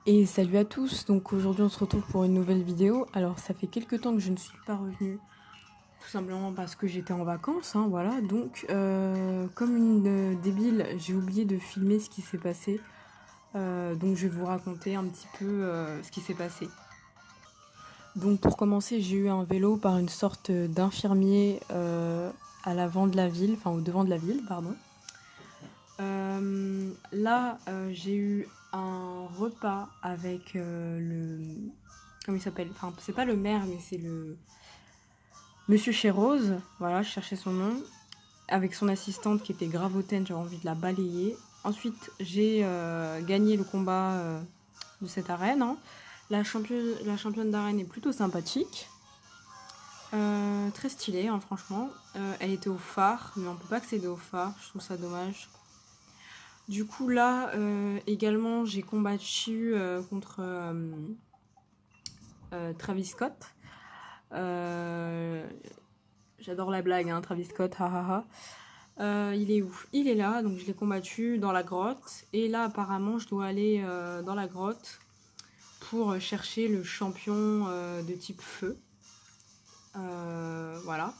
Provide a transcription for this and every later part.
Et salut à tous, donc aujourd'hui on se retrouve pour une nouvelle vidéo. Alors ça fait quelques temps que je ne suis pas revenue, tout simplement parce que j'étais en vacances, hein, voilà. Donc comme une débile, j'ai oublié de filmer ce qui s'est passé. Donc je vais vous raconter un petit peu ce qui s'est passé. Donc pour commencer, j'ai eu un vélo par une sorte d'infirmier à l'avant de la ville, enfin au devant de la ville, pardon. Là, j'ai eu un repas avec le... Comment il s'appelle? Enfin, c'est pas le maire, mais c'est le... Monsieur Chérose, voilà, je cherchais son nom. Avec son assistante qui était grave hautaine, j'avais envie de la balayer. Ensuite, j'ai gagné le combat de cette arène, hein. La championne d'arène est plutôt sympathique. Très stylée, hein, franchement. Elle était au phare, mais on peut pas accéder au phare, je trouve ça dommage. Du coup, là, également, j'ai combattu contre Travis Scott. J'adore la blague, hein, Travis Scott, hahaha. Il est où? Il est là, donc je l'ai combattu dans la grotte. Et là, apparemment, je dois aller dans la grotte pour chercher le champion de type feu. Voilà.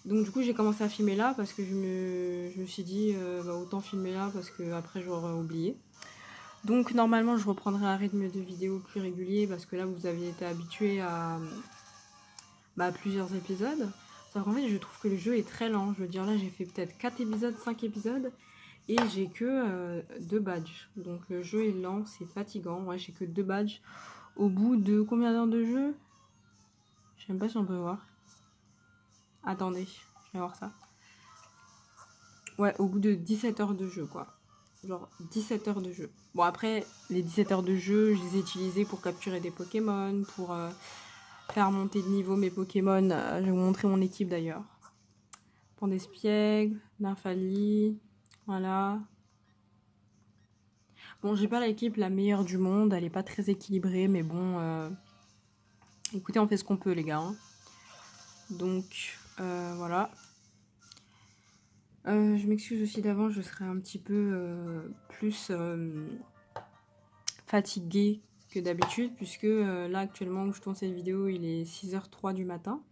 Donc du coup, j'ai commencé à filmer là parce que je me suis dit, autant filmer là parce que après j'aurais oublié. Donc normalement je reprendrai un rythme de vidéo plus régulier parce que là vous aviez été habitué à plusieurs épisodes. Sauf qu'en fait je trouve que le jeu est très lent. Je veux dire là j'ai fait peut-être 4 épisodes, 5 épisodes et j'ai que 2 badges. Donc le jeu est lent, c'est fatigant. Ouais, j'ai que 2 badges au bout de combien d'heures de jeu? Je sais même pas si on peut voir. Attendez, je vais voir ça. Ouais, au bout de 17 heures de jeu quoi. Genre 17 heures de jeu. Bon après, les 17 heures de jeu, je les ai utilisées pour capturer des Pokémon, pour faire monter de niveau mes Pokémon. Je vais vous montrer mon équipe d'ailleurs. Pandespiègle, Nymphali, voilà. Bon, j'ai pas l'équipe la meilleure du monde, elle est pas très équilibrée, mais bon, écoutez, on fait ce qu'on peut les gars, hein. Donc, voilà. Je m'excuse aussi d'avance, je serai un petit peu plus fatiguée que d'habitude, puisque là actuellement où je tourne cette vidéo, il est 6h03 du matin.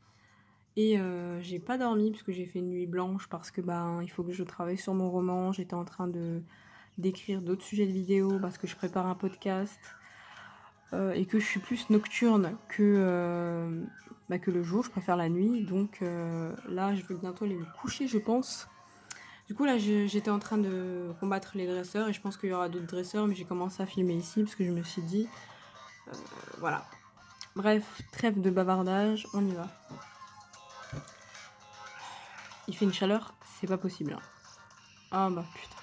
Et j'ai pas dormi parce que j'ai fait une nuit blanche parce que il faut que je travaille sur mon roman. J'étais en train d'écrire d'autres sujets de vidéo parce que je prépare un podcast et que je suis plus nocturne que le jour. Je préfère la nuit, donc là je vais bientôt aller me coucher, je pense. Du coup là j'étais en train de combattre les dresseurs et je pense qu'il y aura d'autres dresseurs, mais j'ai commencé à filmer ici parce que je me suis dit voilà. Bref, trêve de bavardage, on y va. Il fait une chaleur, c'est pas possible, hein. Ah bah putain.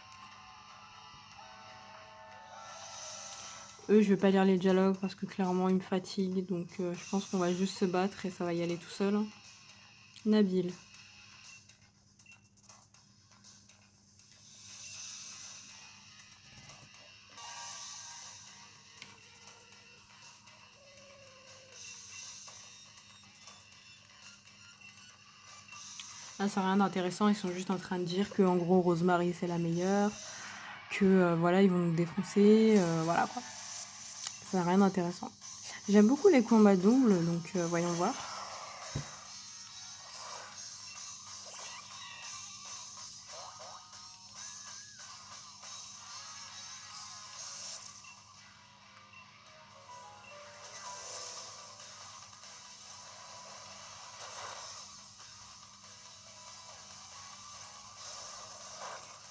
Eux, je vais pas lire les dialogues parce que clairement ils me fatiguent, donc je pense qu'on va juste se battre et ça va y aller tout seul, hein. Nabil. Là, c'est rien d'intéressant, ils sont juste en train de dire que en gros Rosemary c'est la meilleure, que voilà, ils vont nous défoncer, voilà quoi. Ça n'a rien d'intéressant. J'aime beaucoup les combats doubles, donc voyons voir.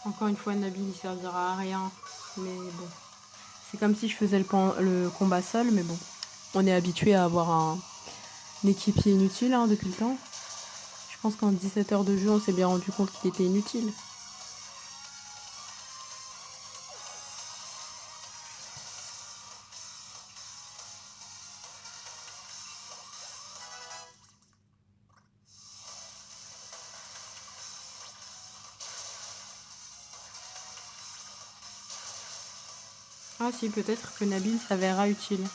Encore une fois, Nabil il servira à rien, mais bon. C'est comme si je faisais le combat seul, mais bon. On est habitué à avoir un équipier inutile hein, depuis le temps. Je pense qu'en 17 heures de jeu, on s'est bien rendu compte qu'il était inutile. Ah si, peut-être que Nabil s'avérera utile.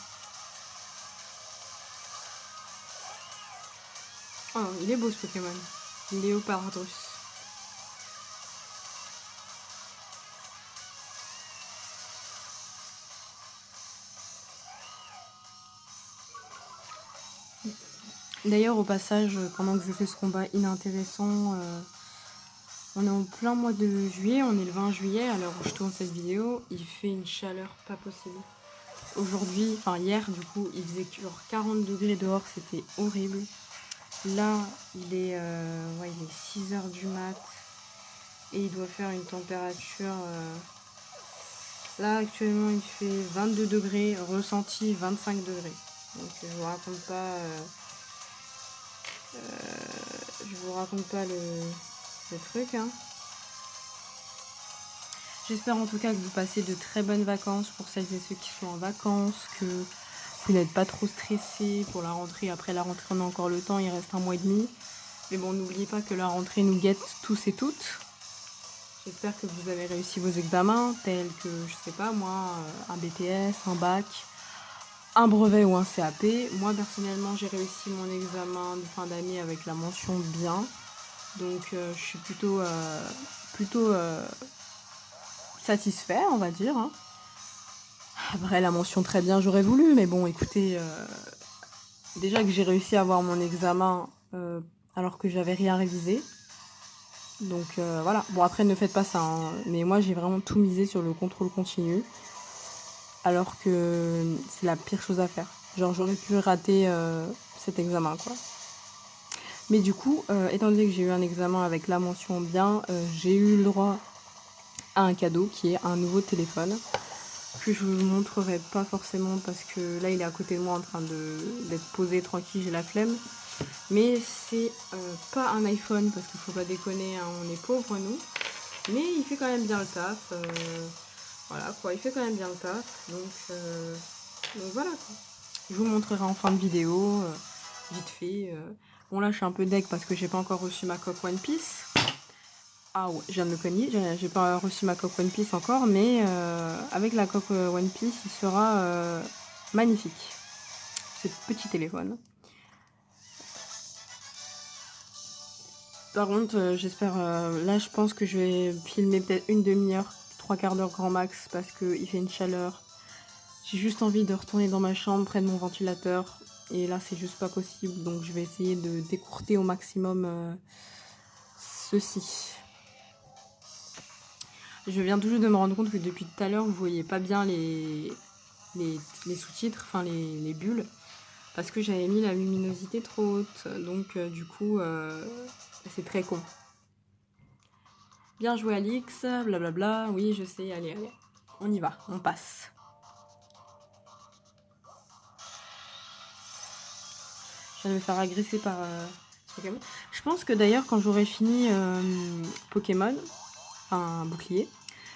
Oh, il est beau ce Pokémon. Léopardrus. D'ailleurs, au passage, pendant que je fais ce combat inintéressant, on est en plein mois de juillet, on est le 20 juillet, à l'heure où je tourne cette vidéo, il fait une chaleur pas possible. Aujourd'hui, enfin hier du coup, il faisait genre 40 degrés dehors, c'était horrible. Là, ouais, il est 6 h du mat et il doit faire une température... Là, actuellement, il fait 22 degrés, ressenti 25 degrés. Donc, je vous raconte pas le truc, hein. J'espère en tout cas que vous passez de très bonnes vacances pour celles et ceux qui sont en vacances, que vous n'êtes pas trop stressés pour la rentrée. Après la rentrée, on a encore le temps, il reste 1 mois et demi. Mais bon, n'oubliez pas que la rentrée nous guette tous et toutes. J'espère que vous avez réussi vos examens, tels que, je sais pas moi, un BTS, un bac, un brevet ou un CAP. Moi, personnellement, j'ai réussi mon examen de fin d'année avec la mention bien. Donc, je suis plutôt satisfait, on va dire, hein. Après, la mention très bien, j'aurais voulu, mais bon, écoutez, déjà que j'ai réussi à avoir mon examen alors que j'avais rien révisé. Donc voilà. Bon, après, ne faites pas ça, hein. Mais moi, j'ai vraiment tout misé sur le contrôle continu. Alors que c'est la pire chose à faire. Genre, j'aurais pu rater cet examen, quoi. Mais du coup, étant donné que j'ai eu un examen avec la mention bien, j'ai eu le droit à un cadeau qui est un nouveau téléphone. Que je vous montrerai pas forcément parce que là, il est à côté de moi en train d'être posé tranquille, j'ai la flemme. Mais c'est pas un iPhone parce qu'il faut pas déconner, hein, on est pauvres nous. Mais il fait quand même bien le taf. Voilà quoi, il fait quand même bien le taf. Donc voilà quoi. Je vous montrerai en fin de vidéo, vite fait. Bon là je suis un peu deg parce que j'ai pas encore reçu ma coque One Piece. Ah ouais, je viens de me cogner, j'ai pas reçu ma coque One Piece encore, mais avec la coque One Piece, il sera magnifique. Ce petit téléphone. Par contre, j'espère, là je pense que je vais filmer peut-être une demi-heure, 3/4 d'heure grand max, parce qu'il fait une chaleur. J'ai juste envie de retourner dans ma chambre près de mon ventilateur, et là c'est juste pas possible, donc je vais essayer de décourter au maximum ceci. Je viens toujours de me rendre compte que depuis tout à l'heure, vous voyez pas bien les sous-titres, enfin les bulles, parce que j'avais mis la luminosité trop haute, donc du coup, c'est très con. Bien joué Alix, blablabla, oui je sais, allez, on y va, on passe. Je vais me faire agresser par Pokémon. Je pense que d'ailleurs quand j'aurai fini Pokémon, enfin bouclier,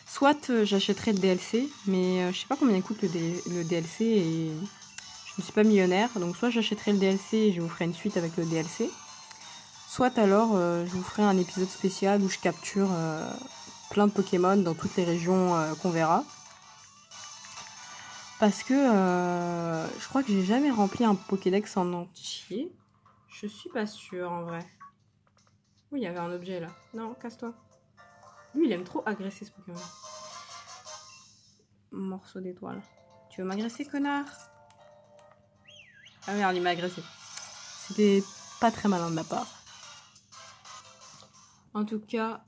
soit j'achèterai le DLC, mais je sais pas combien coûte le DLC et je ne suis pas millionnaire, donc soit j'achèterai le DLC et je vous ferai une suite avec le DLC, soit alors je vous ferai un épisode spécial où je capture plein de Pokémon dans toutes les régions qu'on verra. Parce que je crois que j'ai jamais rempli un Pokédex en entier. Je suis pas sûre en vrai. Oui, il y avait un objet là. Non, casse-toi. Lui, il aime trop agresser ce Pokémon. Morceau d'étoile. Tu veux m'agresser, connard? Ah merde, il m'a agressé. C'était pas très malin de ma part. En tout cas,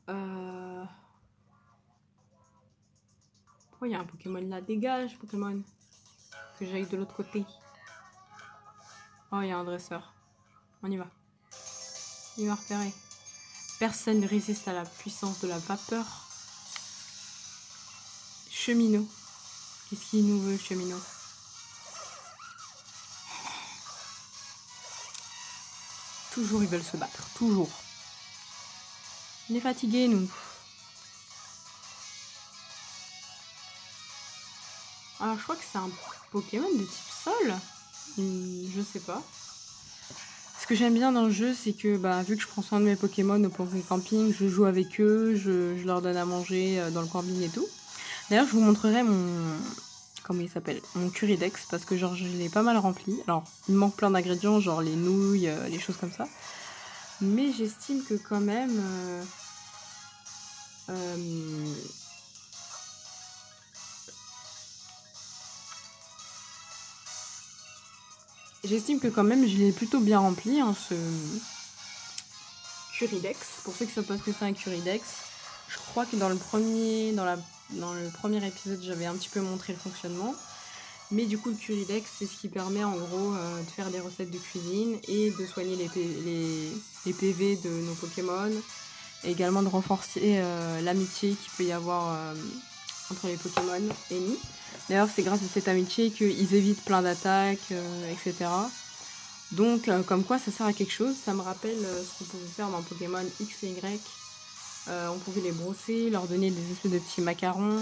pourquoi il y a un Pokémon là? Dégage, Pokémon. Que j'aille de l'autre côté. Oh, il y a un dresseur. On y va. Il m'a repéré. Personne ne résiste à la puissance de la vapeur. Cheminot. Qu'est-ce qu'il nous veut, le cheminot? Toujours ils veulent se battre. Toujours. On est fatigués, nous. Alors, je crois que c'est un Pokémon de type sol. Je sais pas. Ce que j'aime bien dans le jeu, c'est que vu que je prends soin de mes Pokémon au Poké Camping, je joue avec eux, je leur donne à manger dans le camping et tout. D'ailleurs, je vous montrerai comment il s'appelle, mon Curidex, parce que genre je l'ai pas mal rempli. Alors, il me manque plein d'ingrédients, genre les nouilles, les choses comme ça. Mais j'estime que quand même... J'estime que quand même je l'ai plutôt bien rempli, hein, ce Curidex. Pour ceux qui ne savent pas ce que c'est un Curidex, je crois que dans le premier épisode, j'avais un petit peu montré le fonctionnement. Mais du coup, le Curidex, c'est ce qui permet en gros de faire des recettes de cuisine et de soigner les PV de nos Pokémon. Et également de renforcer l'amitié qu'il peut y avoir entre les Pokémon et nous. D'ailleurs, c'est grâce à cette amitié qu'ils évitent plein d'attaques, etc. Donc, comme quoi, ça sert à quelque chose. Ça me rappelle ce qu'on pouvait faire dans Pokémon X et Y. On pouvait les brosser, leur donner des espèces de petits macarons.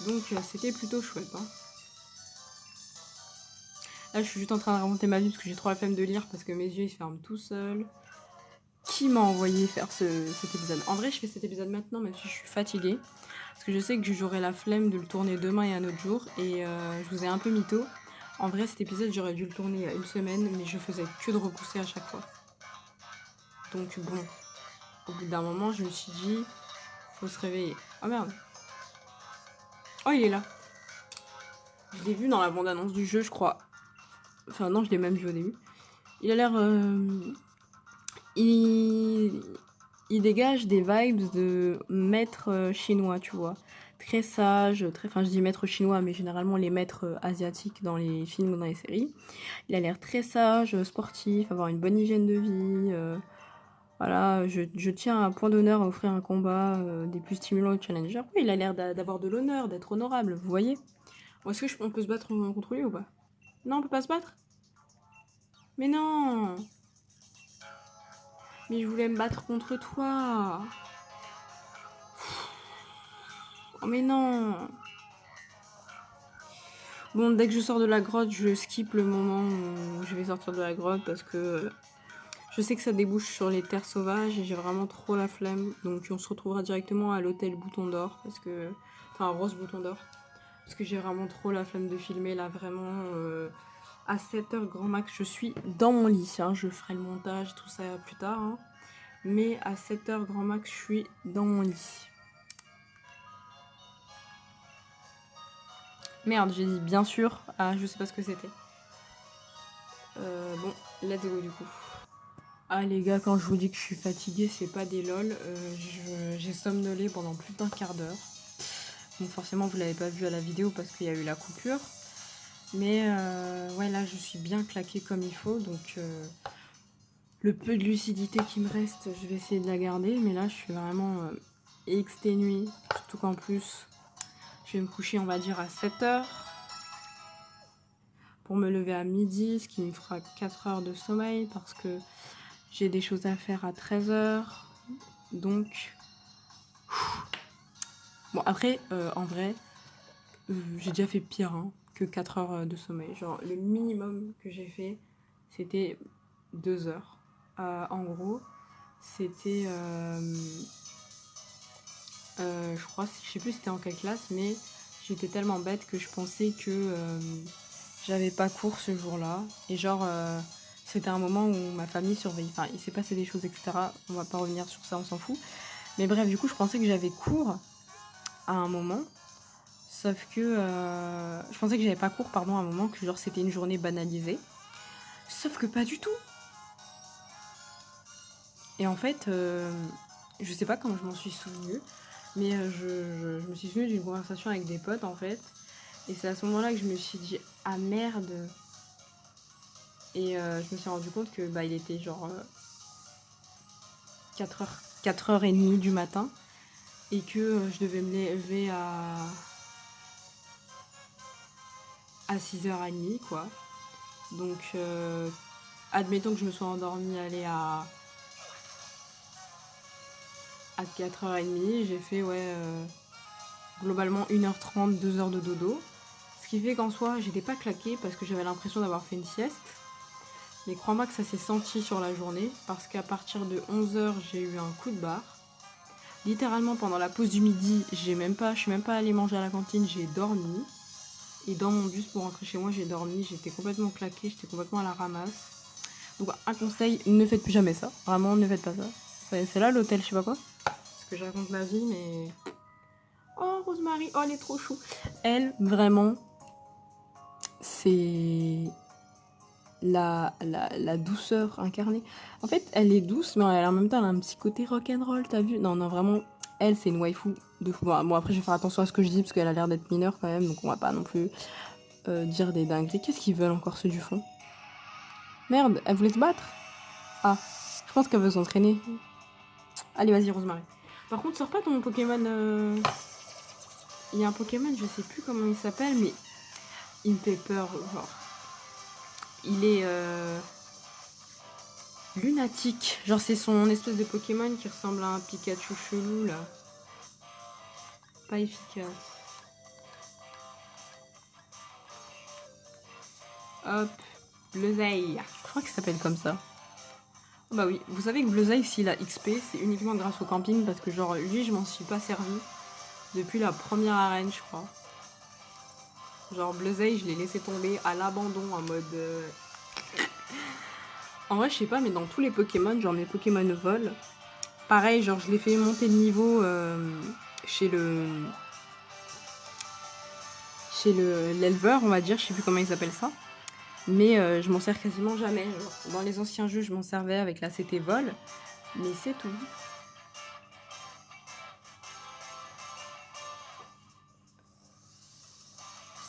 Donc, c'était plutôt chouette. Hein. Là, je suis juste en train de raconter ma vie parce que j'ai trop la flemme de lire parce que mes yeux ils se ferment tout seuls. Qui m'a envoyé faire cet épisode? En vrai, je fais cet épisode maintenant, même si je suis fatiguée. Parce que je sais que j'aurai la flemme de le tourner demain et un autre jour. Et je vous ai un peu mytho. En vrai, cet épisode, j'aurais dû le tourner il y a une semaine, mais je faisais que de repousser à chaque fois. Donc bon, au bout d'un moment, je me suis dit, faut se réveiller. Oh merde. Oh, il est là. Je l'ai vu dans la bande-annonce du jeu, je crois. Enfin non, je l'ai même vu au début. Il a l'air... Il dégage des vibes de maître chinois, tu vois. Très sage, enfin je dis maître chinois, mais généralement les maîtres asiatiques dans les films ou dans les séries. Il a l'air très sage, sportif, avoir une bonne hygiène de vie. Voilà, je tiens à point d'honneur à offrir un combat des plus stimulants au Challenger. Oui, il a l'air d'avoir de l'honneur, d'être honorable, vous voyez. Est-ce qu'on peut se battre contre lui ou pas? Non, on peut pas se battre? Mais non! Mais je voulais me battre contre toi! Oh mais non! Bon, dès que je sors de la grotte, je skip le moment où je vais sortir de la grotte parce que je sais que ça débouche sur les terres sauvages et j'ai vraiment trop la flemme. Donc on se retrouvera directement à l'hôtel Bouton d'Or parce que... Enfin, Rose Bouton d'Or. Parce que j'ai vraiment trop la flemme de filmer là, vraiment... à 7h grand max, je suis dans mon lit. Hein. Je ferai le montage, tout ça plus tard. Hein. Mais à 7h grand max, je suis dans mon lit. Merde, j'ai dit bien sûr. Ah, je sais pas ce que c'était. Bon, let's go du coup. Ah les gars, quand je vous dis que je suis fatiguée, c'est pas des lol. J'ai somnolé pendant plus d'un quart d'heure. Donc forcément, vous l'avez pas vu à la vidéo parce qu'il y a eu la coupure. Mais ouais, là, je suis bien claquée comme il faut. Donc le peu de lucidité qui me reste, je vais essayer de la garder. Mais là, je suis vraiment exténuée. Surtout qu'en plus, je vais me coucher, on va dire, à 7h. Pour me lever à midi, ce qui me fera 4 heures de sommeil. Parce que j'ai des choses à faire à 13h. Donc... Bon, après, en vrai, j'ai déjà fait pire que 4 heures de sommeil. Genre, le minimum que j'ai fait, c'était 2 heures. En gros, c'était... je crois, je sais plus c'était en quelle classe, mais j'étais tellement bête que je pensais que j'avais pas cours ce jour-là. Et genre, c'était un moment où ma famille surveillait. Enfin, il s'est passé des choses, etc. On va pas revenir sur ça, on s'en fout. Mais bref, du coup, je pensais que j'avais cours à un moment. Sauf que je pensais que j'avais pas cours, pardon, à un moment, que genre c'était une journée banalisée. Sauf que pas du tout. Et en fait, je sais pas comment je m'en suis souvenue, mais je me suis souvenue d'une conversation avec des potes en fait. Et c'est à ce moment-là que je me suis dit ah merde. Et je me suis rendu compte que il était genre 4h30 du matin et que je devais me lever à 6h30 quoi. Donc admettons que je me sois endormie à 4h30, j'ai fait globalement 1h30, 2h de dodo. Ce qui fait qu'en soi, j'étais pas claquée parce que j'avais l'impression d'avoir fait une sieste. Mais crois-moi que ça s'est senti sur la journée parce qu'à partir de 11h, j'ai eu un coup de barre. Littéralement pendant la pause du midi, je suis même pas allée manger à la cantine, j'ai dormi. Et dans mon bus pour rentrer chez moi, j'ai dormi, j'étais complètement claquée, j'étais complètement à la ramasse. Donc un conseil, ne faites plus jamais ça. Vraiment, ne faites pas ça. C'est là l'hôtel, je sais pas quoi. Parce que je raconte ma vie, mais... Oh, Rosemary, oh, elle est trop chou. Elle, vraiment, c'est la douceur incarnée. En fait, elle est douce, mais en même temps, elle a un petit côté rock'n'roll, t'as vu? Non, non, vraiment, elle, c'est une waifu de fou. Bon, après, je vais faire attention à ce que je dis, parce qu'elle a l'air d'être mineure quand même, donc on va pas non plus dire des dingueries. Qu'est-ce qu'ils veulent encore, ceux du fond? Merde, elle voulait se battre? Ah, je pense qu'elle veut s'entraîner. Allez, vas-y, Rosemary. Par contre, sors pas ton Pokémon... Il y a un Pokémon, je sais plus comment il s'appelle, mais il me fait peur, genre. Il est lunatique. Genre, c'est son espèce de Pokémon qui ressemble à un Pikachu chelou, là. Pas efficace. Hop, Bleuzeille. Je crois qu'il s'appelle comme ça. Oh bah oui, vous savez que Bleuzeille, s'il a XP, c'est uniquement grâce au camping, parce que genre, lui, je m'en suis pas servi depuis la première arène, je crois. Genre, Bleuzeille, je l'ai laissé tomber à l'abandon, en mode... En vrai, je sais pas, mais dans tous les Pokémon, genre mes Pokémon vol, pareil, genre je l'ai fait monter de niveau chez l'éleveur, on va dire, je sais plus comment ils appellent ça. Mais je m'en sers quasiment jamais. Genre, dans les anciens jeux, je m'en servais avec la CT vol, mais c'est tout.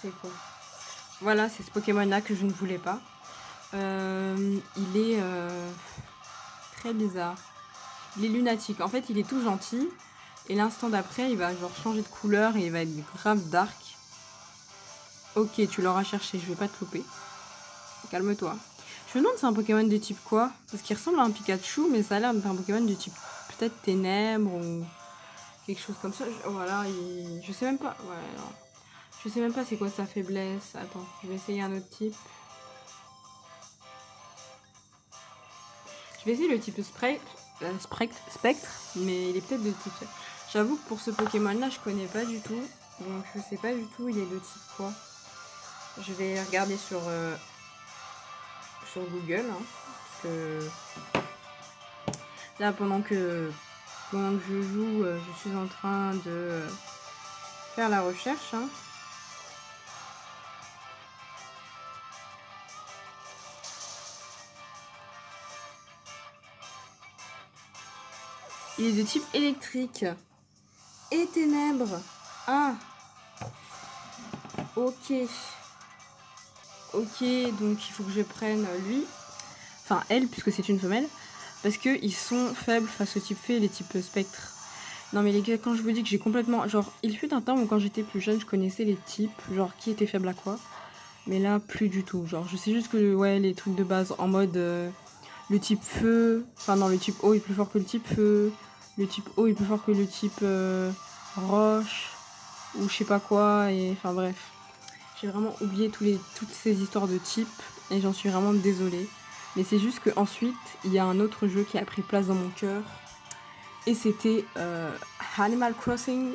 C'est quoi? Voilà, c'est ce Pokémon-là que je ne voulais pas. Il est très bizarre. Il est lunatique. En fait, il est tout gentil. Et l'instant d'après, il va genre changer de couleur et il va être grave dark. Ok, tu l'auras cherché, je vais pas te louper. Calme-toi. Je me demande c'est un Pokémon de type quoi? Parce qu'il ressemble à un Pikachu, mais ça a l'air d'être un Pokémon de type peut-être ténèbres ou quelque chose comme ça. Voilà, je sais même pas. Ouais, non. Je sais même pas c'est quoi sa faiblesse. Attends, je vais essayer un autre type. Je vais essayer le type spectre, mais il est peut-être de type... J'avoue que pour ce Pokémon-là, je connais pas du tout. Donc je sais pas du tout il est de type quoi. Je vais regarder sur Google. Hein, parce que là, pendant que je joue, je suis en train de faire la recherche. Hein. Il est de type électrique. Et ténèbres. Ah. Ok. Ok, donc il faut que je prenne lui. Enfin, elle, puisque c'est une femelle. Parce qu'ils sont faibles face au type fée et les types spectres. Non mais les gars, quand je vous dis que j'ai complètement... Genre, il fut un temps où quand j'étais plus jeune, je connaissais les types. Genre, qui était faible à quoi. Mais là, plus du tout. Genre, je sais juste que, ouais, les trucs de base en mode... le type feu... Enfin non, le type eau est plus fort que le type feu. Le type eau est plus fort que le type roche. Ou je sais pas quoi. Et enfin bref. J'ai vraiment oublié toutes ces histoires de types. Et j'en suis vraiment désolée. Mais c'est juste qu'ensuite, il y a un autre jeu qui a pris place dans mon cœur. Et c'était Animal Crossing.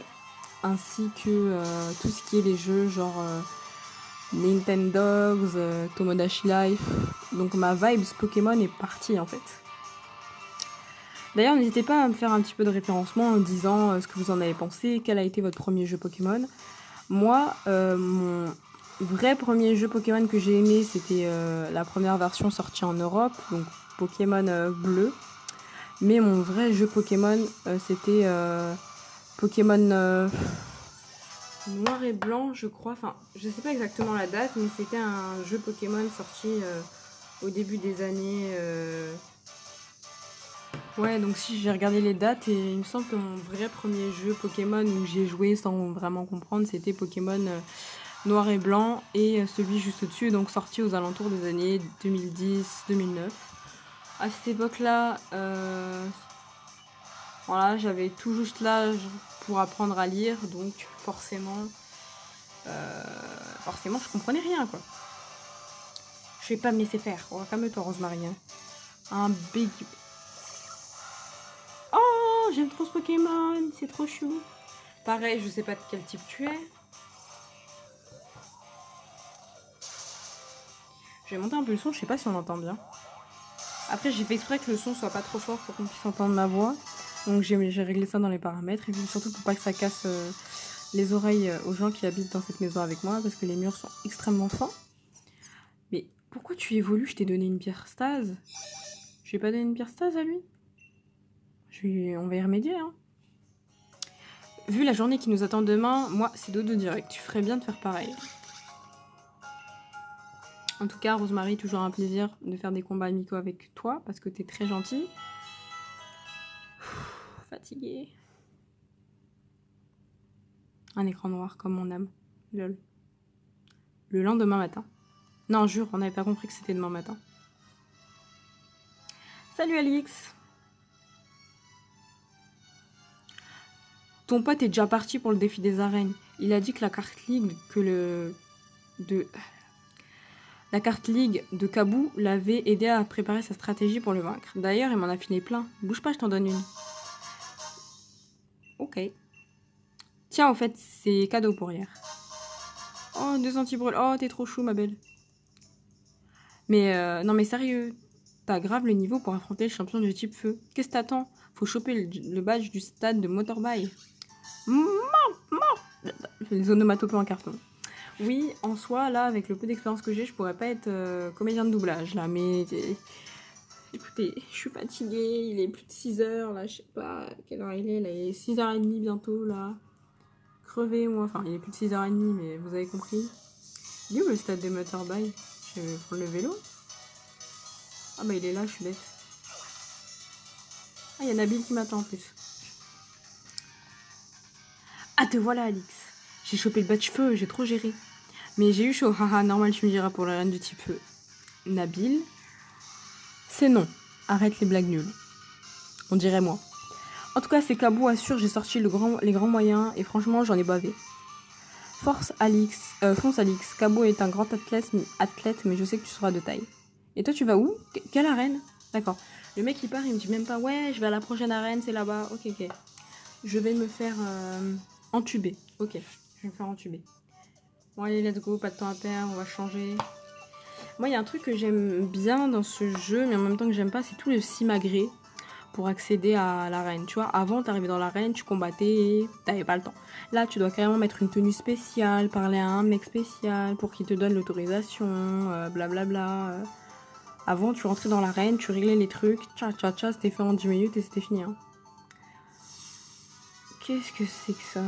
Ainsi que tout ce qui est les jeux genre... Nintendogs, Tomodachi Life. Donc ma vibes Pokémon est partie en fait. D'ailleurs, n'hésitez pas à me faire un petit peu de référencement en disant ce que vous en avez pensé, quel a été votre premier jeu Pokémon. Moi, mon vrai premier jeu Pokémon que j'ai aimé, c'était la première version sortie en Europe, donc Pokémon bleu. Mais mon vrai jeu Pokémon, c'était Pokémon... noir et blanc, je crois. Enfin, je sais pas exactement la date, mais c'était un jeu Pokémon sorti au début des années... Ouais, donc si j'ai regardé les dates, et il me semble que mon vrai premier jeu Pokémon où j'ai joué sans vraiment comprendre, c'était Pokémon noir et blanc, et celui juste au-dessus, donc sorti aux alentours des années 2010-2009. À cette époque-là, voilà, j'avais tout juste l'âge pour apprendre à lire, donc forcément, je comprenais rien, quoi. Je vais pas me laisser faire. Oh, calme-toi, Rosemary. Hein. Un big... Oh, j'aime trop ce Pokémon, c'est trop chou. Pareil, je sais pas de quel type tu es. Je vais monter un peu le son, je sais pas si on entend bien. Après, j'ai fait exprès que le son soit pas trop fort pour qu'on puisse entendre ma voix. Donc j'ai réglé ça dans les paramètres, et puis surtout pour pas que ça casse les oreilles aux gens qui habitent dans cette maison avec moi, parce que les murs sont extrêmement forts. Mais Pourquoi tu évolues? Je t'ai donné une pierre stase. Je lui ai pas donné une pierre stase à lui? On va y remédier, hein. Vu la journée qui nous attend demain, moi, c'est dodo direct. Tu ferais bien de faire pareil. En tout cas, Rosemary, toujours un plaisir de faire des combats amicaux avec toi, parce que t'es très gentille. Fatiguée. Un écran noir comme mon âme. Lol. Le lendemain matin. Non, jure, on n'avait pas compris que c'était demain matin. Salut Alix. Ton pote est déjà parti pour le défi des arènes. Il a dit que la carte League La carte League de Kabou l'avait aidé à préparer sa stratégie pour le vaincre. D'ailleurs, il m'en a filé plein. Bouge pas, je t'en donne une. Ok. Tiens, en fait, c'est cadeau pour hier. Oh, 2 anti-brûles. Oh, t'es trop chou, ma belle. Mais non, mais sérieux, t'as grave le niveau pour affronter le champion du type feu. Qu'est-ce que t'attends? Faut choper le badge du stade de Motorbike. Les onomatopées en carton. Oui, en soi, là, avec le peu d'expérience que j'ai, je pourrais pas être comédien de doublage, là, mais... Écoutez, je suis fatiguée, il est plus de 6 heures, là, je sais pas quelle heure il est, là, il est 6h30 bientôt, là. Crevé, moi, enfin, il est plus de 6h30, mais vous avez compris. Il est où le stade des Motorbike? Je vais prendre le vélo. Ah bah il est là, je suis bête. Ah, il y a Nabil qui m'attend en plus. Ah, te voilà, Alix. J'ai chopé le badge feu, j'ai trop géré. Mais j'ai eu chaud, haha, normal, tu me diras pour la reine du type feu. Nabil, c'est non. Arrête les blagues nulles. On dirait moi. En tout cas, c'est Kabou assure, j'ai sorti les grands moyens et franchement, j'en ai bavé. Fonce Alix, Kabou est un grand athlète, mais je sais que tu seras de taille. Et toi, tu vas où? Quelle arène? D'accord. Le mec, il part, il me dit même pas, ouais, je vais à la prochaine arène, c'est là-bas. Ok. Je vais me faire entuber. Ok, je vais me faire entuber. Bon, allez, let's go, pas de temps à perdre, on va changer. Moi, il y a un truc que j'aime bien dans ce jeu, mais en même temps que j'aime pas, c'est tout le simagré pour accéder à l'arène. Tu vois, avant, t'arrivais dans l'arène, tu combattais, t'avais pas le temps. Là, tu dois carrément mettre une tenue spéciale, parler à un mec spécial pour qu'il te donne l'autorisation, blablabla. Avant, tu rentrais dans l'arène, tu réglais les trucs, c'était fait en 10 minutes et c'était fini. Hein. Qu'est-ce que c'est que ça?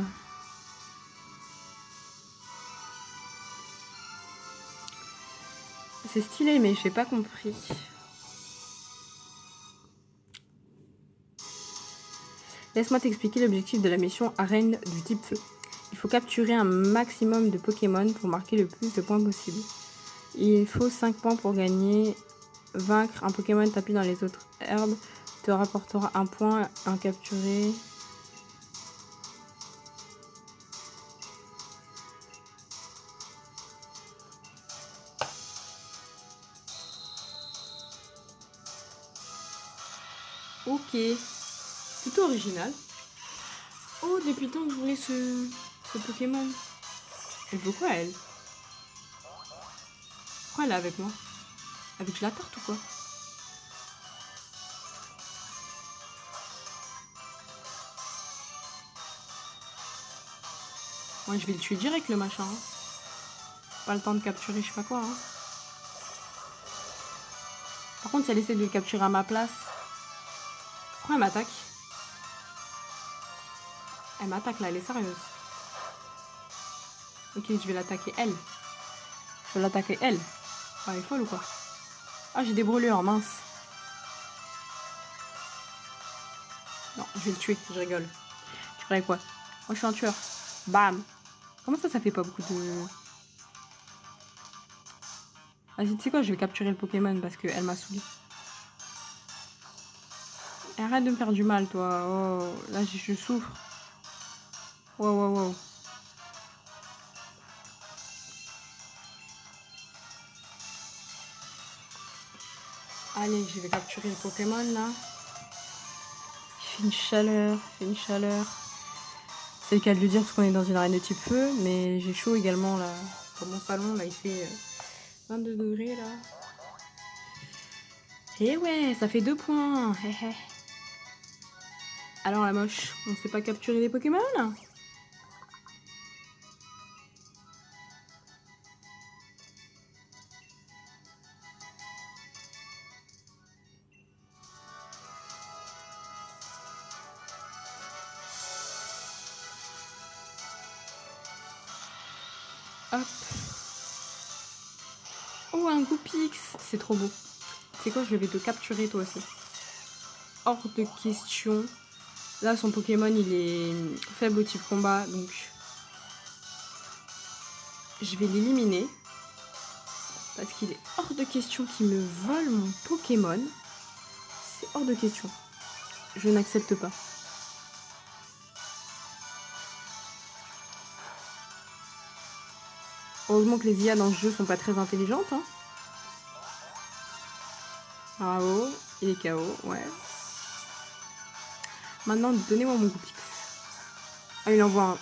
C'est stylé, mais j'ai pas compris. Laisse-moi t'expliquer l'objectif de la mission arène du type feu. Il faut capturer un maximum de Pokémon pour marquer le plus de points possible. Il faut 5 points pour gagner. Vaincre un Pokémon tapis dans les autres herbes te rapportera un point, un capturé. Ok. Plutôt original. Oh, depuis le temps que je voulais ce Pokémon. Et pourquoi elle? Pourquoi elle est avec moi? Avec la tarte ou quoi? Moi, je vais le tuer direct, le machin. Hein. Pas le temps de capturer, je sais pas quoi. Hein. Par contre, si elle essaie de le capturer à ma place... Pourquoi elle m'attaque? Elle m'attaque là, elle est sérieuse. Ok, je vais l'attaquer elle. Je vais l'attaquer elle. Ah, elle est folle ou quoi? Ah, j'ai des brûlures, mince. Non, je vais le tuer, je rigole. Tu croyais quoi? Moi, je suis un tueur. Bam. Comment ça fait pas beaucoup de... Vas-y, tu sais quoi, je vais capturer le Pokémon parce qu'elle m'a saoulé. Arrête de me faire du mal, toi. Oh, là, je souffre. Wow. Allez, je vais capturer le Pokémon, là. Il fait une chaleur. C'est le cas de le dire parce qu'on est dans une arène de type feu, mais j'ai chaud également, là. Dans mon salon, là, il fait 22 degrés, là. Et ouais, ça fait 2 points. Alors, la moche, on sait pas capturer des Pokémon? Hop. Oh, un Goupix. C'est trop beau. C'est quoi, je vais te capturer toi aussi. Hors de question. Là, son Pokémon, il est faible au type combat, donc je vais l'éliminer. Parce qu'il est hors de question qu'il me vole mon Pokémon. C'est hors de question. Je n'accepte pas. Heureusement que les IA dans ce jeu sont pas très intelligentes. Hein. Bravo. Il est KO, ouais. Maintenant, donnez-moi mon Goupix. Ah, il envoie un...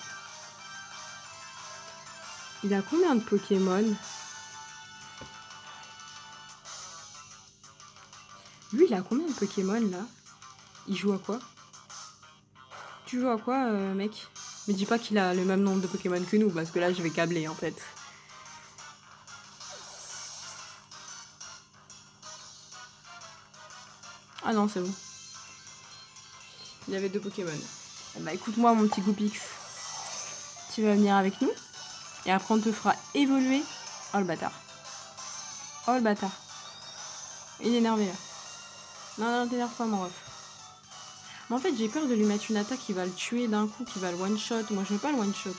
Il a combien de Pokémon? Lui, il a combien de Pokémon, là? Il joue à quoi? Tu joues à quoi, mec? Me dis pas qu'il a le même nombre de Pokémon que nous, parce que là, je vais câbler, en fait. Ah non, c'est bon. Il y avait 2 Pokémon. Bon, bah écoute-moi, mon petit Goupix. Tu vas venir avec nous. Et après, on te fera évoluer. Oh, le bâtard. Oh, le bâtard. Il est énervé, là. Non, non, t'énerve pas, mon ref. Mais en fait, j'ai peur de lui mettre une attaque qui va le tuer d'un coup, qui va le one-shot. Moi, je veux pas le one-shot.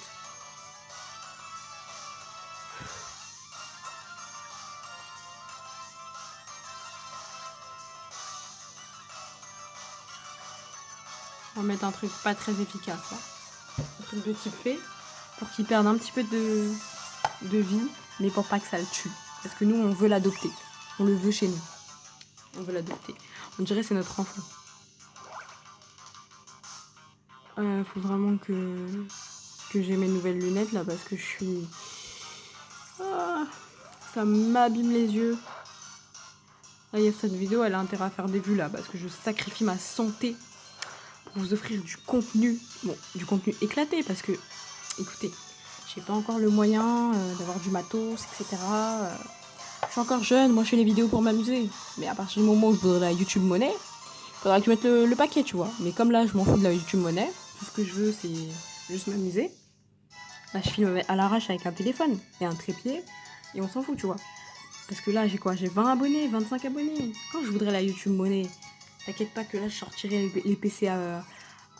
On va mettre un truc pas très efficace. Hein. Un truc de type fée. Pour qu'il perde un petit peu de vie. Mais pour pas que ça le tue. Parce que nous, on veut l'adopter. On le veut chez nous. On veut l'adopter. On dirait que c'est notre enfant. Faut vraiment que j'ai mes nouvelles lunettes là. Parce que je suis... Ah, ça m'abîme les yeux. Là, il y a cette vidéo, elle a intérêt à faire des vues là. Parce que je sacrifie ma santé pour vous offrir du contenu. Bon, du contenu éclaté. Parce que, écoutez, j'ai pas encore le moyen d'avoir du matos, etc. Je suis encore jeune, moi je fais les vidéos pour m'amuser. Mais à partir du moment où je voudrais la YouTube monnaie, il faudra que tu mettes le paquet, tu vois. Mais comme là, je m'en fous de la YouTube monnaie, tout ce que je veux, c'est juste m'amuser. Là, je filme à l'arrache avec un téléphone et un trépied, et on s'en fout, tu vois. Parce que là, j'ai quoi? J'ai 20 abonnés, 25 abonnés. Quand je voudrais la YouTube monnaie, t'inquiète pas que là, je sortirais les PC à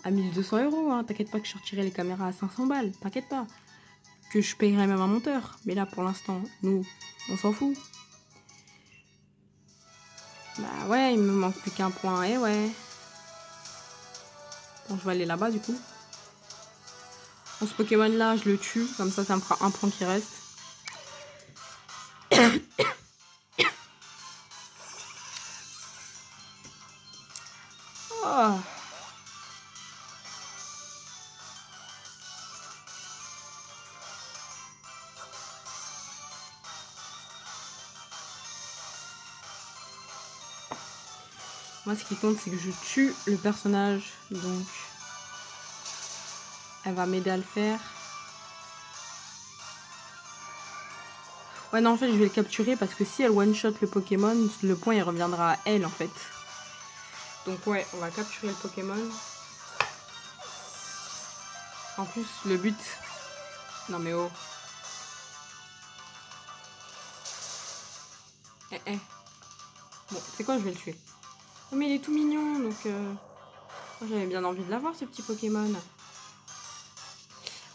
1200 €. Hein. T'inquiète pas que je sortirais les caméras à 500 balles. T'inquiète pas. Que je payerais même un monteur. Mais là, pour l'instant, nous, on s'en fout. Bah ouais, il me manque plus qu'un point. Eh ouais. Bon, je vais aller là-bas, du coup. Bon, ce Pokémon-là, je le tue. Comme ça me fera un point qui reste. Oh. Moi, ce qui compte, c'est que je tue le personnage. Donc, elle va m'aider à le faire. Ouais, non, en fait, je vais le capturer parce que si elle one-shot le Pokémon, le point, il reviendra à elle, en fait. Donc, ouais, on va capturer le Pokémon. En plus, le but... Non, mais oh. Eh. Bon, c'est quoi, je vais le tuer. Oh, mais il est tout mignon, donc... Moi, j'avais bien envie de l'avoir, ce petit Pokémon.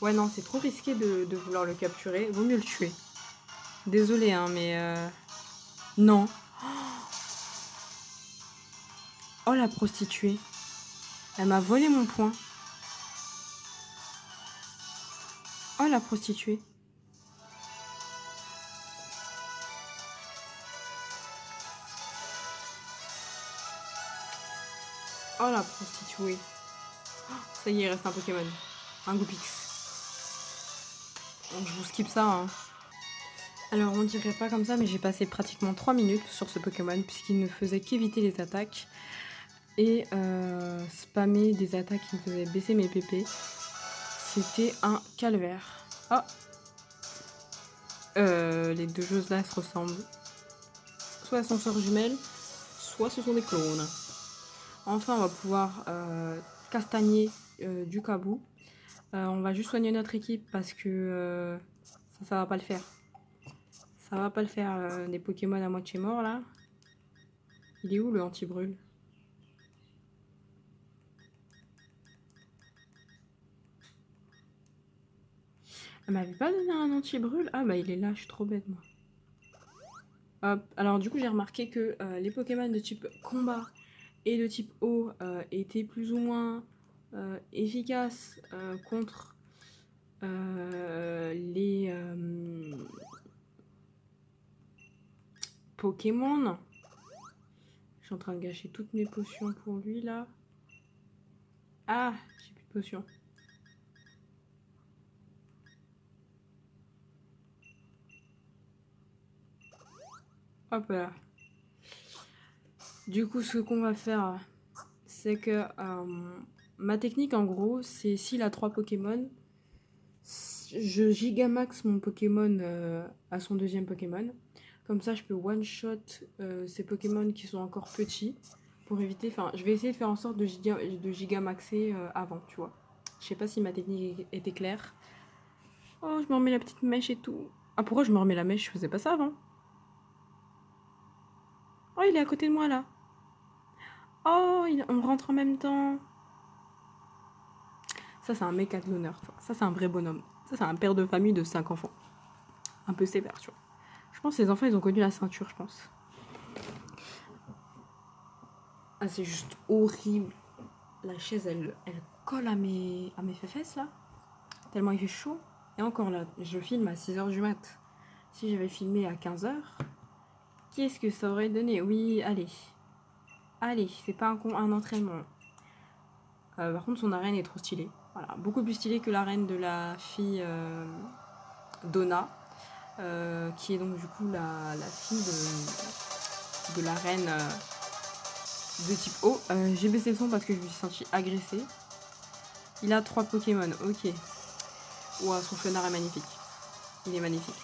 Ouais, non, c'est trop risqué de vouloir le capturer. Vaut mieux le tuer. Désolée, hein, mais... Non. Oh, la prostituée. Elle m'a volé mon point. Oh, la prostituée. Oh, la prostituée. Oh, ça y est, il reste un Pokémon. Un Goupix. Donc, je vous skip ça, hein. Alors, on dirait pas comme ça, mais j'ai passé pratiquement 3 minutes sur ce Pokémon, puisqu'il ne faisait qu'éviter les attaques. Et spammer des attaques qui me faisaient baisser mes PP. C'était un calvaire. Oh, les deux choses là se ressemblent. Soit elles sont sœurs jumelles, soit ce sont des clones. Enfin, on va pouvoir castagner du Kabou. On va juste soigner notre équipe parce que Ça va pas le faire. Ça va pas le faire, des Pokémon à moitié morts, là. Il est où, le anti-brûle? Elle m'avait pas donné un anti-brûle? Ah, bah, il est là, je suis trop bête, moi. Hop. Alors, du coup, j'ai remarqué que les Pokémon de type combat et de type eau étaient plus ou moins efficaces contre les Pokémon. Je suis en train de gâcher toutes mes potions pour lui là. Ah, j'ai plus de potions. Hop là. Du coup, ce qu'on va faire, c'est que ma technique en gros, c'est s'il a 3 Pokémon, je gigamax mon Pokémon à son deuxième Pokémon. Comme ça, je peux one-shot ces Pokémon qui sont encore petits pour éviter... Enfin, je vais essayer de faire en sorte de gigamaxer avant, tu vois. Je sais pas si ma technique était claire. Oh, je me remets la petite mèche et tout. Ah, pourquoi je me remets la mèche? Je faisais pas ça avant. Oh, il est à côté de moi, là. Oh, on rentre en même temps. Ça, c'est un mec à de l'honneur, tu vois. Ça, c'est un vrai bonhomme. Ça, c'est un père de famille de 5 enfants. Un peu sévère, tu vois. Je pense que les enfants, ils ont connu la ceinture, je pense. Ah, c'est juste horrible. La chaise, elle colle à mes fesses, là. Tellement il fait chaud. Et encore là, je filme à 6h du mat. Si j'avais filmé à 15h, qu'est-ce que ça aurait donné? Oui, allez. Allez, c'est pas un entraînement. Par contre, son arène est trop stylée. Voilà, beaucoup plus stylée que l'arène de la fille Donna. Qui est donc du coup la fille de la reine de type eau. J'ai baissé le son parce que je me suis sentie agressée. Il a 3 Pokémon, ok. Ouah, son fenard est magnifique. Il est magnifique.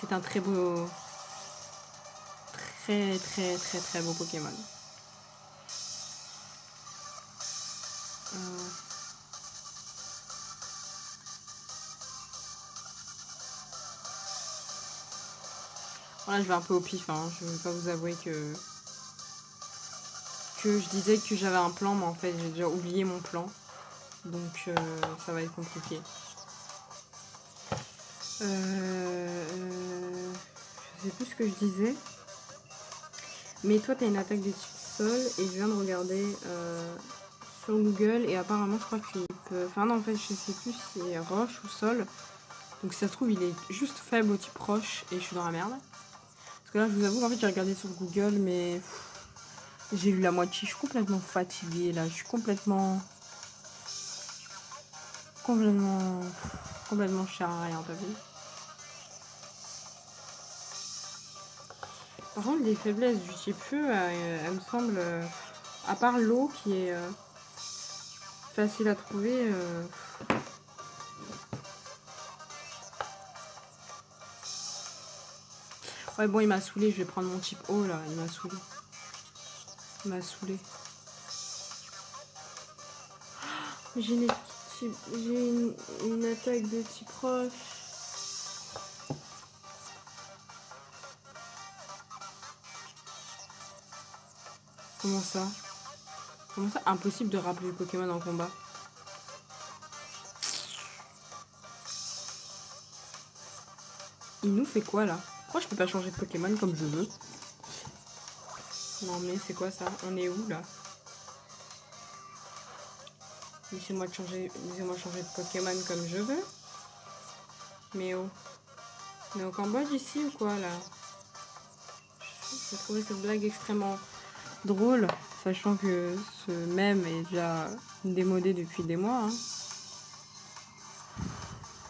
C'est un très beau... Très beau Pokémon. Voilà, je vais un peu au pif, hein. Je vais pas vous avouer que je disais que j'avais un plan, mais en fait j'ai déjà oublié mon plan. Donc ça va être compliqué. Je sais plus ce que je disais. Mais toi, t'as une attaque de type sol et je viens de regarder sur Google et apparemment, je crois qu'il peut... Enfin non, en fait, je sais plus si c'est roche ou sol. Donc si ça se trouve, il est juste faible au type roche et je suis dans la merde. Parce que là, je vous avoue, en fait, j'ai regardé sur Google, mais j'ai lu la moitié. Je suis complètement fatiguée, là. Je suis complètement chère à rien, t'as vu? Par contre, les faiblesses du type feu, elles me semblent, à part l'eau qui est facile à trouver. Ouais, bon, il m'a saoulé. Je vais prendre mon type eau là. Il m'a saoulé. Il m'a saoulé. J'ai une attaque de type roche. Comment ça? Comment ça? Impossible de rappeler le Pokémon en combat. Il nous fait quoi là? Pourquoi je peux pas changer de Pokémon comme je veux? Non mais c'est quoi ça? On est où là? Laissez-moi changer de Pokémon comme je veux. Mais oh. On est au Cambodge ici ou quoi là? J'ai trouvé cette blague extrêmement drôle, sachant que ce mème est déjà démodé depuis des mois. Hein.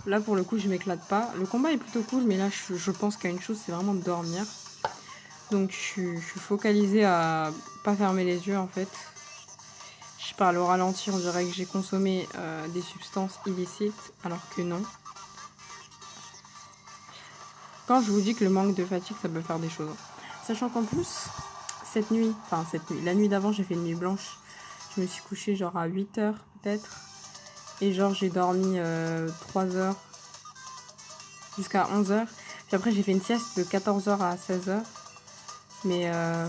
Là pour le coup je m'éclate pas. Le combat est plutôt cool, mais là je pense qu'à une chose, c'est vraiment de dormir. Donc je suis focalisée à pas fermer les yeux en fait. Je parle au ralenti, on dirait que j'ai consommé des substances illicites, alors que non. Quand je vous dis que le manque de fatigue, ça peut faire des choses. Sachant qu'en plus, la nuit d'avant, j'ai fait une nuit blanche. Je me suis couchée genre à 8h peut-être. Et genre j'ai dormi 3 heures. jusqu'à 11h. Puis après, j'ai fait une sieste de 14h à 16h. Mais là,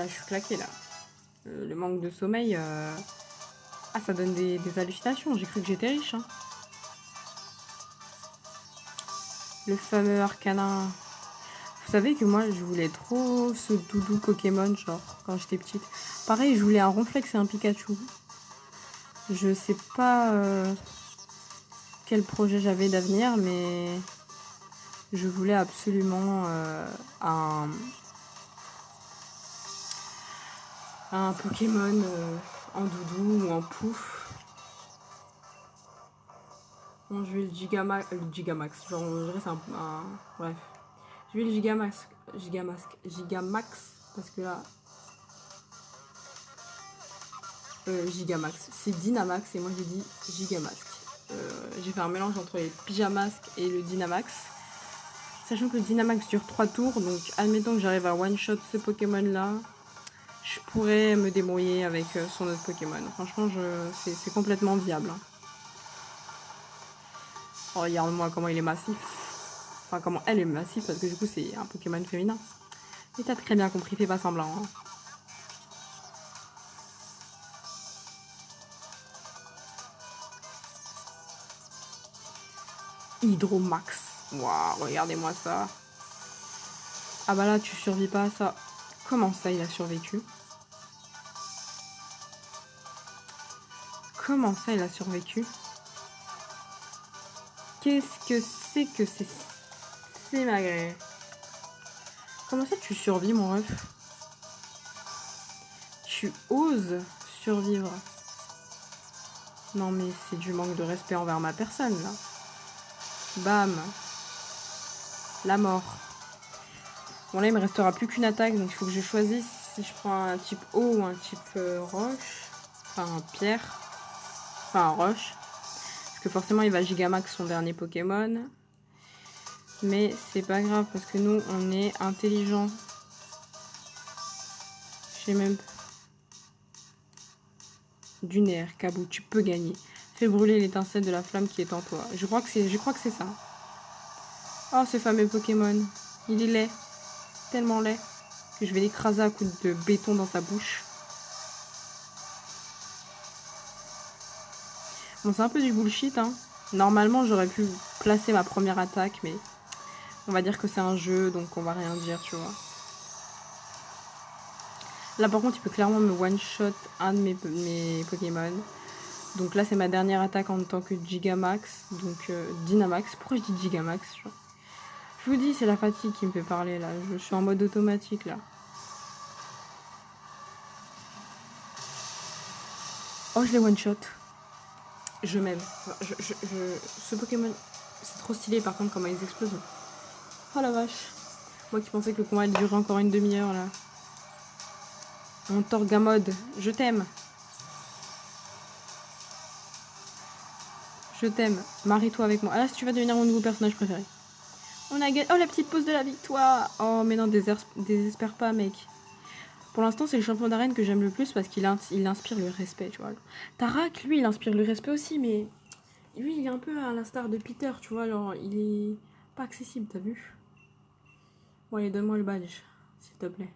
je suis claquée, là. Le manque de sommeil, ah, ça donne des hallucinations. J'ai cru que j'étais riche, hein. Le fameux Arcanin. Vous savez que moi, je voulais trop ce doudou Pokémon, genre, quand j'étais petite. Pareil, je voulais un Ronflex et un Pikachu. Je sais pas quel projet j'avais d'avenir, mais je voulais absolument un Pokémon en doudou ou en pouf. Bon, je vais le Gigamax, genre, je dirais c'est bref. Je vais le Gigamax, parce que là... Gigamax, c'est Dynamax et moi j'ai dit Gigamax. J'ai fait un mélange entre les Pyjamask et le Dynamax. Sachant que le Dynamax dure 3 tours, donc admettons que j'arrive à one-shot ce Pokémon-là, je pourrais me débrouiller avec son autre Pokémon. Franchement, c'est complètement viable. Hein. Oh, regarde-moi comment il est massif. Enfin, comment elle est massive, parce que du coup, c'est un Pokémon féminin. Et t'as très bien compris, fais pas semblant. Hein. Hydromax. Waouh, regardez-moi ça. Ah bah là, tu survis pas à ça. Comment ça, il a survécu? Comment ça, il a survécu? Qu'est-ce que c'est malgré? Comment ça, tu survis, mon ref? Tu oses survivre? Non, mais c'est du manque de respect envers ma personne, là. Bam. La mort. Bon, là, il me restera plus qu'une attaque, donc il faut que je choisisse si je prends un type eau ou un type roche. Enfin, pierre. Enfin, roche. Parce que forcément, il va Gigamax son dernier Pokémon. Mais c'est pas grave, parce que nous, on est intelligent. J'ai même... Du nerf, Kabou, tu peux gagner. Fais brûler l'étincelle de la flamme qui est en toi. Je crois que c'est ça. Oh, ce fameux Pokémon. Il est laid. Tellement laid. Que je vais l'écraser à coups de béton dans sa bouche. Bon, c'est un peu du bullshit, hein. Normalement, j'aurais pu placer ma première attaque, mais on va dire que c'est un jeu, donc on va rien dire, tu vois. Là, par contre, il peut clairement me one-shot un de mes Pokémon. Donc là, c'est ma dernière attaque en tant que Gigamax, donc Dynamax. Pourquoi je dis Gigamax? Je vous dis, c'est la fatigue qui me fait parler, là. Je suis en mode automatique, là. Oh, je l'ai one-shot. Je m'aime. Ce Pokémon, c'est trop stylé, par contre, comment ils explosent. Oh la vache. Moi qui pensais que le combat allait durer encore une demi-heure, là. Mon Torgamode, je t'aime. Je t'aime. Marie-toi avec moi. Ah là, si tu vas devenir mon nouveau personnage préféré. On a gagné. Oh, la petite pause de la victoire. Oh, mais non, désespère pas, mec. Pour l'instant, c'est le champion d'arène que j'aime le plus parce qu'il inspire le respect, tu vois. Tarak, lui, il inspire le respect aussi, mais lui, il est un peu à l'instar de Peter, tu vois. Alors, il est pas accessible, t'as vu? Bon, allez, donne-moi le badge, s'il te plaît.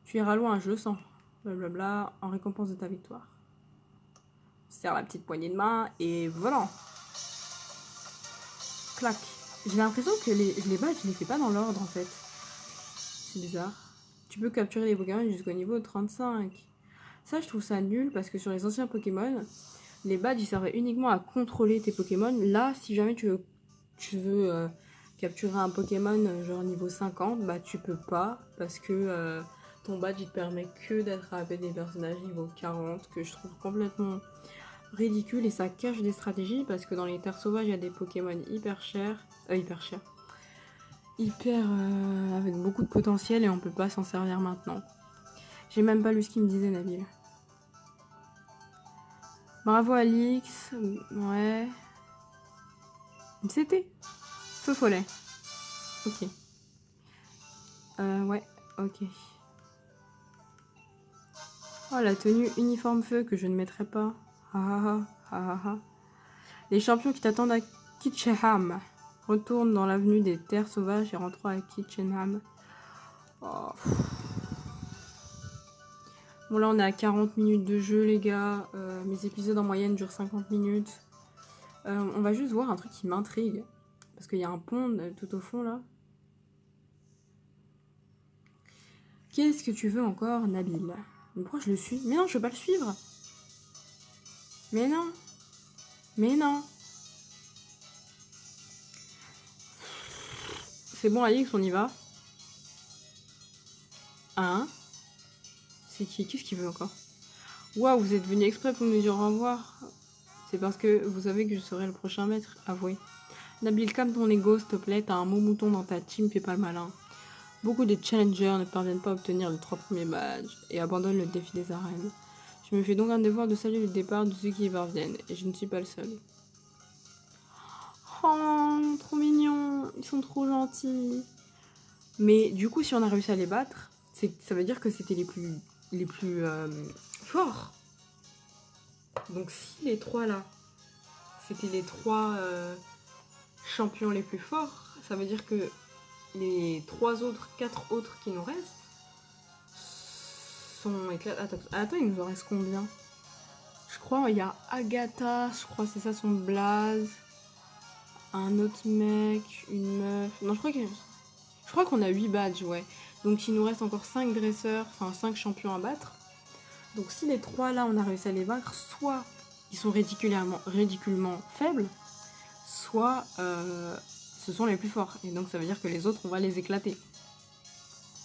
Tu iras loin, je le sens. Blablabla, en récompense de ta victoire. Serre la petite poignée de main et voilà. Clac. J'ai l'impression que les badges, je les fais pas dans l'ordre, en fait. C'est bizarre. Tu peux capturer les Pokémon jusqu'au niveau 35. Ça, je trouve ça nul parce que sur les anciens Pokémon, les badges, ils servaient uniquement à contrôler tes Pokémon. Là, si jamais tu veux capturer un Pokémon genre niveau 50, bah tu peux pas parce que ton badge, il te permet que d'attraper des personnages niveau 40, que je trouve complètement ridicule et ça cache des stratégies parce que dans les terres sauvages, il y a des Pokémon hyper chers. Avec beaucoup de potentiel et on peut pas s'en servir maintenant. J'ai même pas lu ce qu'il me disait, Nabil. Bravo Alix. Ouais. C'était feu follet. Ok. Ouais, ok. Oh, la tenue uniforme feu que je ne mettrai pas. Ah ah ah ah ah. Les champions qui t'attendent à Kitchenham. Retourne dans l'avenue des terres sauvages et rentre à Kitchenham. Oh. Bon là on est à 40 minutes de jeu les gars. Mes épisodes en moyenne durent 50 minutes. On va juste voir un truc qui m'intrigue. Parce qu'il y a un pont tout au fond là. Qu'est-ce que tu veux encore, Nabil? Mais pourquoi je le suis? Mais non, je veux pas le suivre. Mais non. Mais non. C'est bon, Alix, on y va. Hein? C'est qui? Qu'est-ce qu'il veut encore? Waouh, vous êtes venu exprès pour nous dire au revoir. C'est parce que vous savez que je serai le prochain maître. Avouez. Nabil, calme ton ego, s'il te plaît. T'as un mot mouton dans ta team, fais pas le malin. Beaucoup de challengers ne parviennent pas à obtenir les 3 premiers badges et abandonnent le défi des arènes. Je me fais donc un devoir de saluer le départ de ceux qui y parviennent, et je ne suis pas le seul. Oh, trop mignon, ils sont trop gentils. Mais du coup, si on a réussi à les battre, ça veut dire que c'était les plus forts. Donc si les 3 là, c'était les 3 champions les plus forts, ça veut dire que les 4 autres qui nous restent sont éclatés. Attends, il nous en reste combien? Je crois il y a Agatha, je crois c'est ça son blaze. Un autre mec, une meuf. Non, je crois qu'on a 8 badges, ouais. Donc il nous reste encore 5 dresseurs, enfin 5 champions à battre. Donc si les 3 là on a réussi à les vaincre, soit ils sont ridiculement faibles, soit ce sont les plus forts. Et donc ça veut dire que les autres, on va les éclater.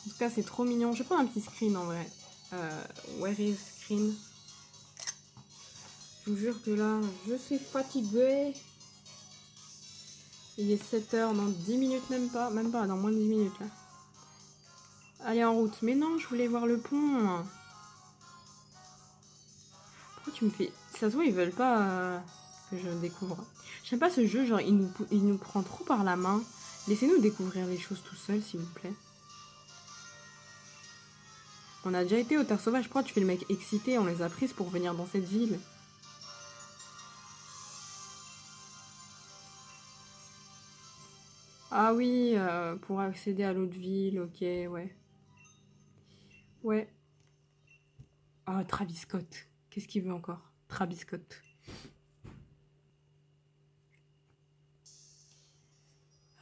En tout cas, c'est trop mignon. Je vais prendre un petit screen en vrai. Where is screen? Je vous jure que là, je suis fatiguée. Il est 7h, dans 10 minutes même pas, dans moins de 10 minutes là. Allez en route. Mais non, je voulais voir le pont. Pourquoi tu me fais... Ça se voit, ils veulent pas que je découvre. J'aime pas ce jeu, genre il nous prend trop par la main. Laissez-nous découvrir les choses tout seul, s'il vous plaît. On a déjà été aux terres sauvages. Pourquoi tu fais le mec excité? On les a prises pour venir dans cette ville. Ah oui, pour accéder à l'autre ville, ok, ouais. Ouais. Oh, Travis Scott. Qu'est-ce qu'il veut encore? Travis Scott.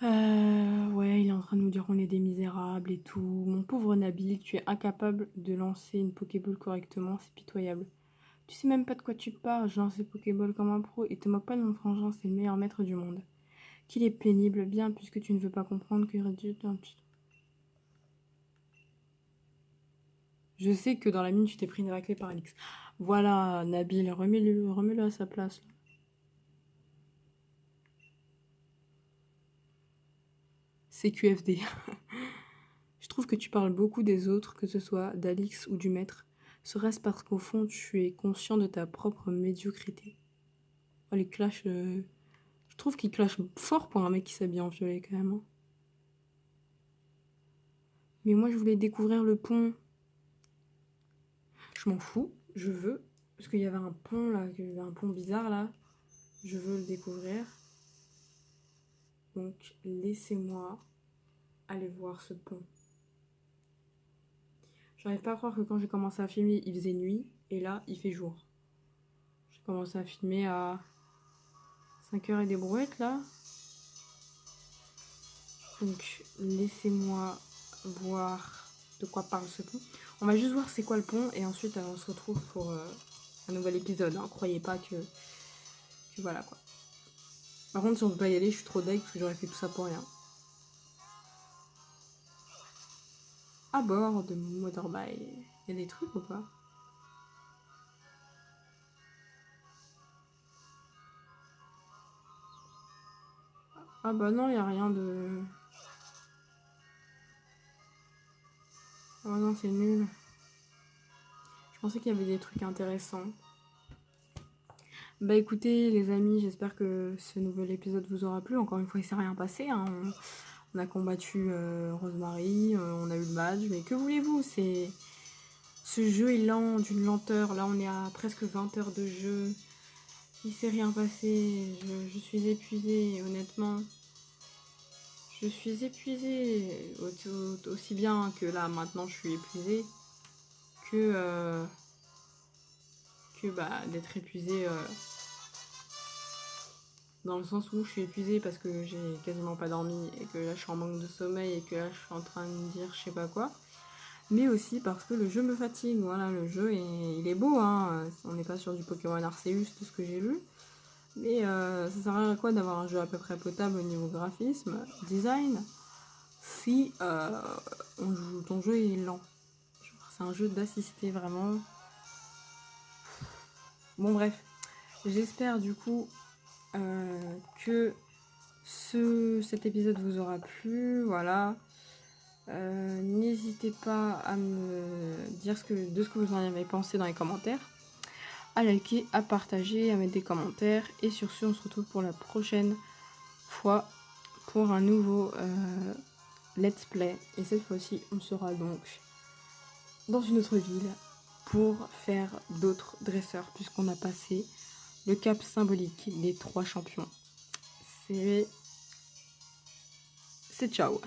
Ouais, il est en train de nous dire qu'on est des misérables et tout. Mon pauvre Nabil, tu es incapable de lancer une Pokéball correctement, c'est pitoyable. Tu sais même pas de quoi tu parles, je lance les Pokéballs comme un pro et te moque pas de mon frangin, c'est le meilleur maître du monde. Qu'il est pénible, bien, puisque tu ne veux pas comprendre que... Je sais que dans la mine, tu t'es pris une raclée par Alix. Voilà, Nabil, remets-le à sa place. Là. CQFD. Je trouve que tu parles beaucoup des autres, que ce soit d'Alix ou du maître. Serait-ce parce qu'au fond, tu es conscient de ta propre médiocrité? Oh, les clashs... Je trouve qu'il clash fort pour un mec qui s'habille en violet, quand même. Hein. Mais moi, je voulais découvrir le pont. Je m'en fous, je veux. Parce qu'il y avait un pont, là, un pont bizarre, là. Je veux le découvrir. Donc, laissez-moi aller voir ce pont. J'arrive pas à croire que quand j'ai commencé à filmer, il faisait nuit. Et là, il fait jour. J'ai commencé à filmer à 5h et des brouettes, là. Donc, laissez-moi voir de quoi parle ce pont. On va juste voir c'est quoi le pont. Et ensuite, on se retrouve pour un nouvel épisode. Hein. Croyez pas que voilà, quoi. Par contre, si on peut pas y aller, je suis trop deg parce que j'aurais fait tout ça pour rien. À bord de Motorbike. Il y a des trucs ou pas? Ah bah non, il n'y a rien de... Oh non, c'est nul. Je pensais qu'il y avait des trucs intéressants. Bah écoutez les amis, j'espère que ce nouvel épisode vous aura plu. Encore une fois, il s'est rien passé. Hein. On a combattu Rosemary, on a eu le badge. Mais que voulez-vous? Ce jeu est lent, d'une lenteur. Là, on est à presque 20 heures de jeu. Il s'est rien passé. Je suis épuisée, honnêtement. Je suis épuisée. Aussi bien que là, maintenant, je suis épuisée. Que d'être épuisée dans le sens où je suis épuisée parce que j'ai quasiment pas dormi et que là je suis en manque de sommeil et que là je suis en train de me dire je sais pas quoi. Mais aussi parce que le jeu me fatigue. Voilà, le jeu il est beau, hein. On n'est pas sur du Pokémon Arceus, tout ce que j'ai lu. Mais ça sert à quoi d'avoir un jeu à peu près potable au niveau graphisme, design, si ton jeu est lent. C'est un jeu d'assister vraiment. Bon bref, j'espère du coup que cet épisode vous aura plu, voilà. N'hésitez pas à me dire de ce que vous en avez pensé dans les commentaires, à liker, à partager, à mettre des commentaires. Et sur ce, on se retrouve pour la prochaine fois pour un nouveau let's play. Et cette fois-ci, on sera donc dans une autre ville pour faire d'autres dresseurs, puisqu'on a passé le cap symbolique des 3 champions. C'est ciao.